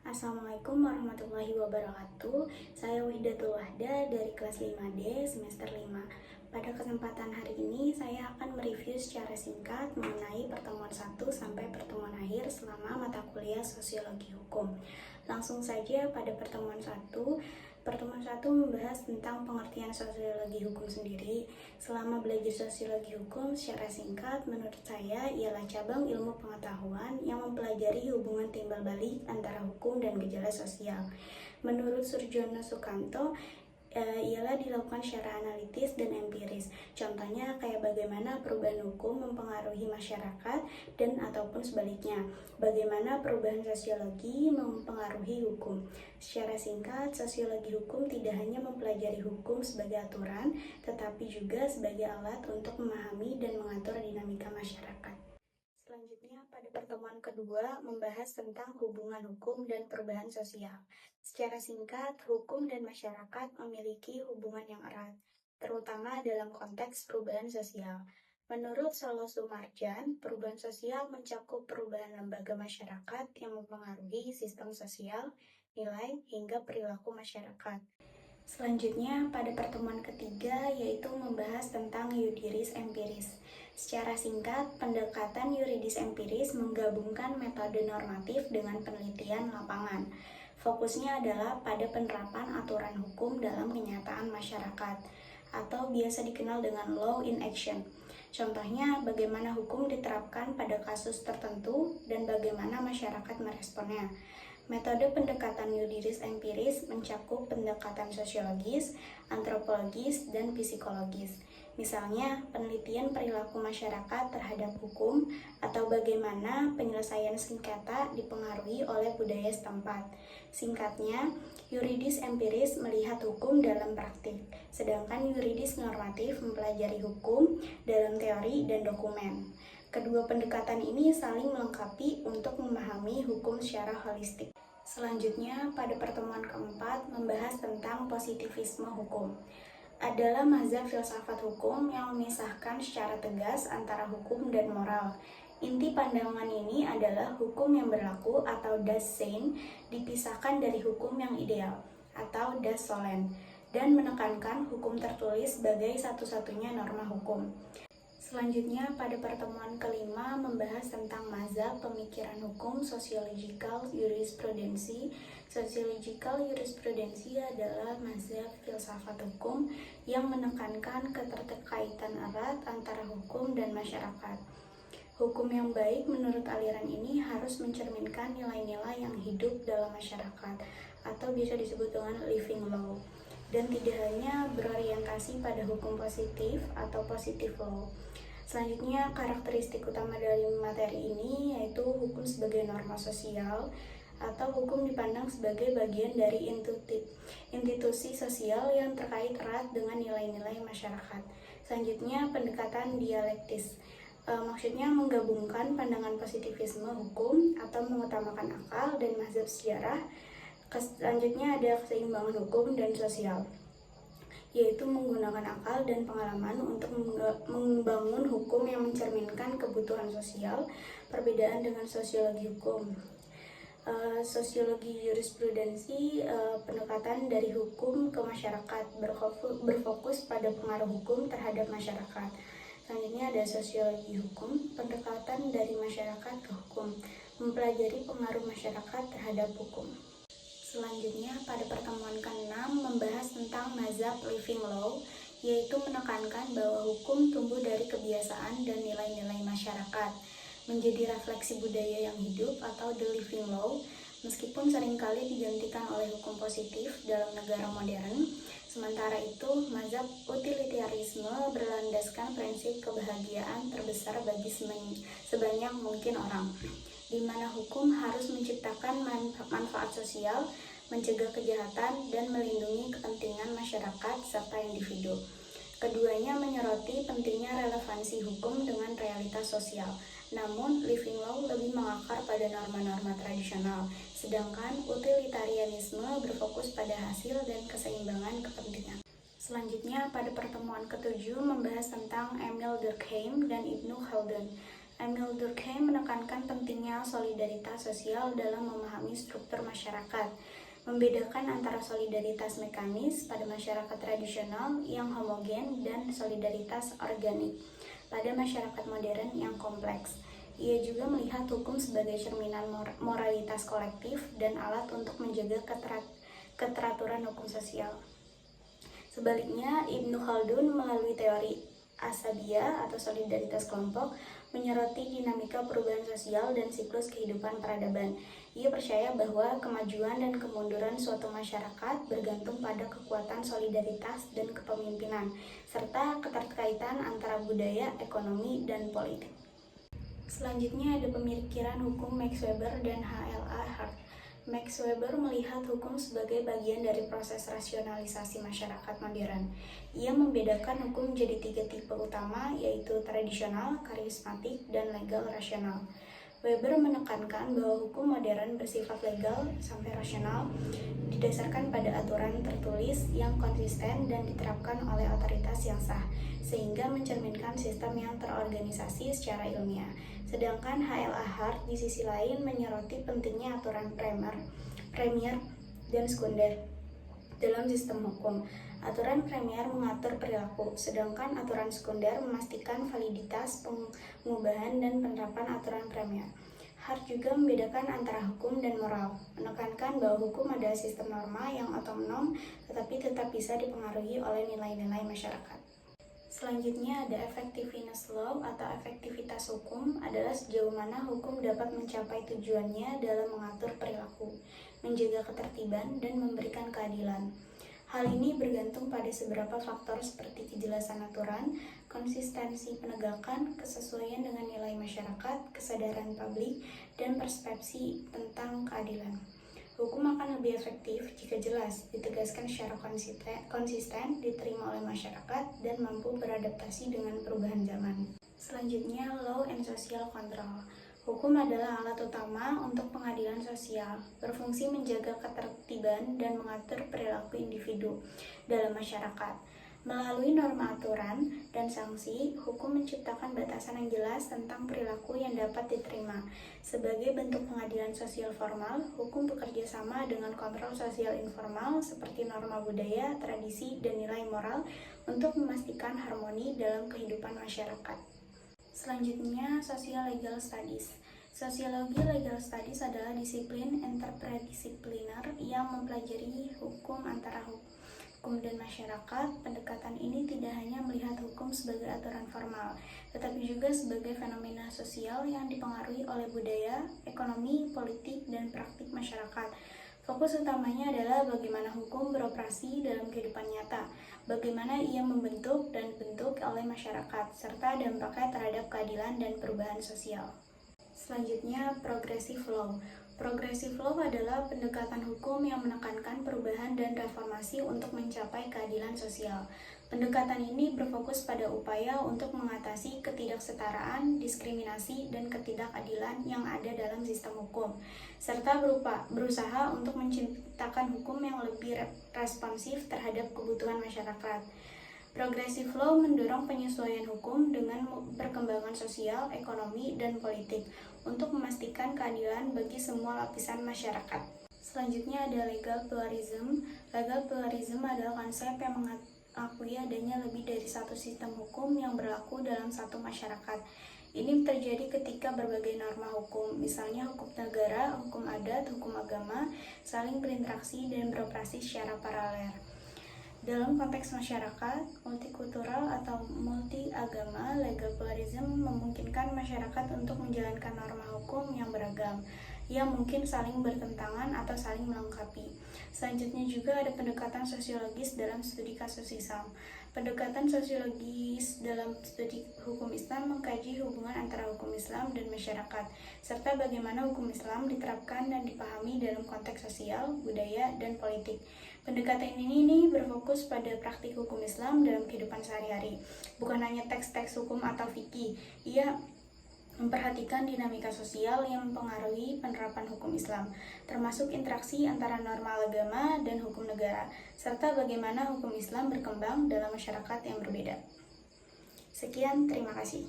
Assalamualaikum warahmatullahi wabarakatuh. Saya Wahdatul Wahda dari kelas 5D semester 5. Pada kesempatan hari ini saya akan mereview secara singkat mengenai pertemuan 1 sampai pertemuan akhir selama mata kuliah Sosiologi Hukum. Langsung saja pada pertemuan 1. Pertemuan 1 membahas tentang pengertian sosiologi hukum sendiri. Selama belajar sosiologi hukum secara singkat, menurut saya ialah cabang ilmu pengetahuan yang mempelajari hubungan timbal balik antara hukum dan gejala sosial. Menurut Surjono Sukanto, ialah dilakukan secara analitis dan empiris. Contohnya kayak bagaimana perubahan hukum mempengaruhi masyarakat dan ataupun sebaliknya. Bagaimana perubahan sosiologi mempengaruhi hukum. Secara singkat, sosiologi hukum tidak hanya mempelajari hukum sebagai aturan, tetapi juga sebagai alat untuk memahami dan mengatur dinamika masyarakat. Selanjutnya, pada pertemuan kedua membahas tentang hubungan hukum dan perubahan sosial. Secara singkat, hukum dan masyarakat memiliki hubungan yang erat, terutama dalam konteks perubahan sosial. Menurut Solo Sumarjan, perubahan sosial mencakup perubahan lembaga masyarakat yang mempengaruhi sistem sosial, nilai, hingga perilaku masyarakat. Selanjutnya, pada pertemuan ketiga yaitu membahas tentang yuridis empiris. Secara singkat, pendekatan yuridis empiris menggabungkan metode normatif dengan penelitian lapangan. Fokusnya adalah pada penerapan aturan hukum dalam kenyataan masyarakat, atau biasa dikenal dengan law in action. Contohnya, bagaimana hukum diterapkan pada kasus tertentu dan bagaimana masyarakat meresponnya. Metode pendekatan yuridis empiris mencakup pendekatan sosiologis, antropologis, dan psikologis. Misalnya, penelitian perilaku masyarakat terhadap hukum atau bagaimana penyelesaian sengketa dipengaruhi oleh budaya setempat. Singkatnya, yuridis empiris melihat hukum dalam praktik, sedangkan yuridis normatif mempelajari hukum dalam teori dan dokumen. Kedua pendekatan ini saling melengkapi untuk memahami hukum secara holistik. Selanjutnya, pada pertemuan keempat membahas tentang positivisme hukum. Adalah mazhab filsafat hukum yang memisahkan secara tegas antara hukum dan moral. Inti pandangan ini adalah hukum yang berlaku atau das sein dipisahkan dari hukum yang ideal atau das solem, dan menekankan hukum tertulis sebagai satu-satunya norma hukum. Selanjutnya, pada pertemuan kelima membahas tentang mazhab pemikiran hukum sociological jurisprudensi. Sociological jurisprudensi adalah mazhab filsafat hukum yang menekankan keterkaitan erat antara hukum dan masyarakat. Hukum yang baik menurut aliran ini harus mencerminkan nilai-nilai yang hidup dalam masyarakat, atau bisa disebut dengan living law, dan tidak hanya berorientasi pada hukum positif atau positive law. Selanjutnya, karakteristik utama dari materi ini yaitu hukum sebagai norma sosial atau hukum dipandang sebagai bagian dari institusi sosial yang terkait erat dengan nilai-nilai masyarakat. Selanjutnya, pendekatan dialektis. Maksudnya menggabungkan pandangan positivisme hukum atau mengutamakan akal dan mazhab sejarah. Selanjutnya ada keseimbangan hukum dan sosial, yaitu menggunakan akal dan pengalaman untuk membangun hukum yang mencerminkan kebutuhan sosial, perbedaan dengan sosiologi hukum. Sosiologi jurisprudensi, pendekatan dari hukum ke masyarakat, berfokus pada pengaruh hukum terhadap masyarakat. Selanjutnya ada sosiologi hukum, pendekatan dari masyarakat ke hukum, mempelajari pengaruh masyarakat terhadap hukum. Selanjutnya, pada pertemuan ke-6 membahas tentang mazhab living law, yaitu menekankan bahwa hukum tumbuh dari kebiasaan dan nilai-nilai masyarakat, menjadi refleksi budaya yang hidup atau the living law, meskipun seringkali digantikan oleh hukum positif dalam negara modern. Sementara itu, mazhab utilitarisme berlandaskan prinsip kebahagiaan terbesar bagi sebanyak mungkin orang, di mana hukum harus menciptakan manfaat sosial, mencegah kejahatan, dan melindungi kepentingan masyarakat serta individu. Keduanya menyoroti pentingnya relevansi hukum dengan realitas sosial. Namun, living law lebih mengakar pada norma-norma tradisional, sedangkan utilitarianisme berfokus pada hasil dan keseimbangan kepentingan. Selanjutnya, pada pertemuan ke-7 membahas tentang Emile Durkheim dan Ibnu Khaldun. Emil Durkheim menekankan pentingnya solidaritas sosial dalam memahami struktur masyarakat, membedakan antara solidaritas mekanis pada masyarakat tradisional yang homogen dan solidaritas organik pada masyarakat modern yang kompleks. Ia juga melihat hukum sebagai cerminan moralitas kolektif dan alat untuk menjaga keteraturan hukum sosial. Sebaliknya, Ibnu Khaldun melalui teori asabiyah atau solidaritas kelompok menyoroti dinamika perubahan sosial dan siklus kehidupan peradaban. Ia percaya bahwa kemajuan dan kemunduran suatu masyarakat bergantung pada kekuatan solidaritas dan kepemimpinan, serta keterkaitan antara budaya, ekonomi, dan politik. Selanjutnya ada pemikiran hukum Max Weber dan H.L.A. Hart. Max Weber melihat hukum sebagai bagian dari proses rasionalisasi masyarakat modern. Ia membedakan hukum menjadi 3 tipe utama, yaitu tradisional, karismatik, dan legal rasional. Weber menekankan bahwa hukum modern bersifat legal sampai rasional, didasarkan pada aturan tertulis yang konsisten dan diterapkan oleh otoritas yang sah, sehingga mencerminkan sistem yang terorganisasi secara ilmiah. Sedangkan H.L.A. Hart di sisi lain menyoroti pentingnya aturan premier, dan sekunder dalam sistem hukum. Aturan premier mengatur perilaku, sedangkan aturan sekunder memastikan validitas pengubahan dan penerapan aturan premier. Hart juga membedakan antara hukum dan moral, menekankan bahwa hukum adalah sistem norma yang otonom tetapi tetap bisa dipengaruhi oleh nilai-nilai masyarakat. Selanjutnya ada effectiveness law atau efektivitas hukum adalah sejauh mana hukum dapat mencapai tujuannya dalam mengatur perilaku, menjaga ketertiban, dan memberikan keadilan. Hal ini bergantung pada beberapa faktor seperti kejelasan aturan, konsistensi penegakan, kesesuaian dengan nilai masyarakat, kesadaran publik, dan persepsi tentang keadilan. Hukum akan lebih efektif jika jelas, ditegaskan secara konsisten, diterima oleh masyarakat, dan mampu beradaptasi dengan perubahan zaman. Selanjutnya, law and social control. Hukum adalah alat utama untuk pengadilan sosial, berfungsi menjaga ketertiban dan mengatur perilaku individu dalam masyarakat. Melalui norma aturan dan sanksi, hukum menciptakan batasan yang jelas tentang perilaku yang dapat diterima. Sebagai bentuk pengadilan sosial formal, hukum bekerja sama dengan kontrol sosial informal seperti norma budaya, tradisi, dan nilai moral untuk memastikan harmoni dalam kehidupan masyarakat. Selanjutnya, Social Legal Studies. Sosiologi legal studies adalah disiplin interdisipliner yang mempelajari hukum antara hukum dan masyarakat. Pendekatan ini tidak hanya melihat hukum sebagai aturan formal, tetapi juga sebagai fenomena sosial yang dipengaruhi oleh budaya, ekonomi, politik, dan praktik masyarakat. Fokus utamanya adalah bagaimana hukum beroperasi dalam kehidupan nyata, bagaimana ia membentuk dan dibentuk oleh masyarakat, serta dampaknya terhadap keadilan dan perubahan sosial. Selanjutnya, progressive law. Progressive law adalah pendekatan hukum yang menekankan perubahan dan reformasi untuk mencapai keadilan sosial. Pendekatan ini berfokus pada upaya untuk mengatasi ketidaksetaraan, diskriminasi, dan ketidakadilan yang ada dalam sistem hukum, serta berusaha untuk menciptakan hukum yang lebih responsif terhadap kebutuhan masyarakat. Progressive law mendorong penyesuaian hukum dengan perkembangan sosial, ekonomi, dan politik untuk memastikan keadilan bagi semua lapisan masyarakat. Selanjutnya ada legal pluralism. Legal pluralism adalah konsep yang mengakui adanya lebih dari satu sistem hukum yang berlaku dalam satu masyarakat. Ini terjadi ketika berbagai norma hukum, misalnya hukum negara, hukum adat, hukum agama, saling berinteraksi dan beroperasi secara paralel. Dalam konteks masyarakat multikultural atau multi-agama, legal pluralism memungkinkan masyarakat untuk menjalankan norma hukum yang beragam, yang mungkin saling bertentangan atau saling melengkapi. Selanjutnya juga ada pendekatan sosiologis dalam studi kasus Islam. Pendekatan sosiologis dalam studi hukum Islam mengkaji hubungan antara hukum Islam dan masyarakat, serta bagaimana hukum Islam diterapkan dan dipahami dalam konteks sosial, budaya, dan politik. Pendekatan ini berfokus pada praktik hukum Islam dalam kehidupan sehari-hari, bukan hanya teks-teks hukum atau fikih. Ia memperhatikan dinamika sosial yang mempengaruhi penerapan hukum Islam, termasuk interaksi antara norma agama dan hukum negara, serta bagaimana hukum Islam berkembang dalam masyarakat yang berbeda. Sekian, terima kasih.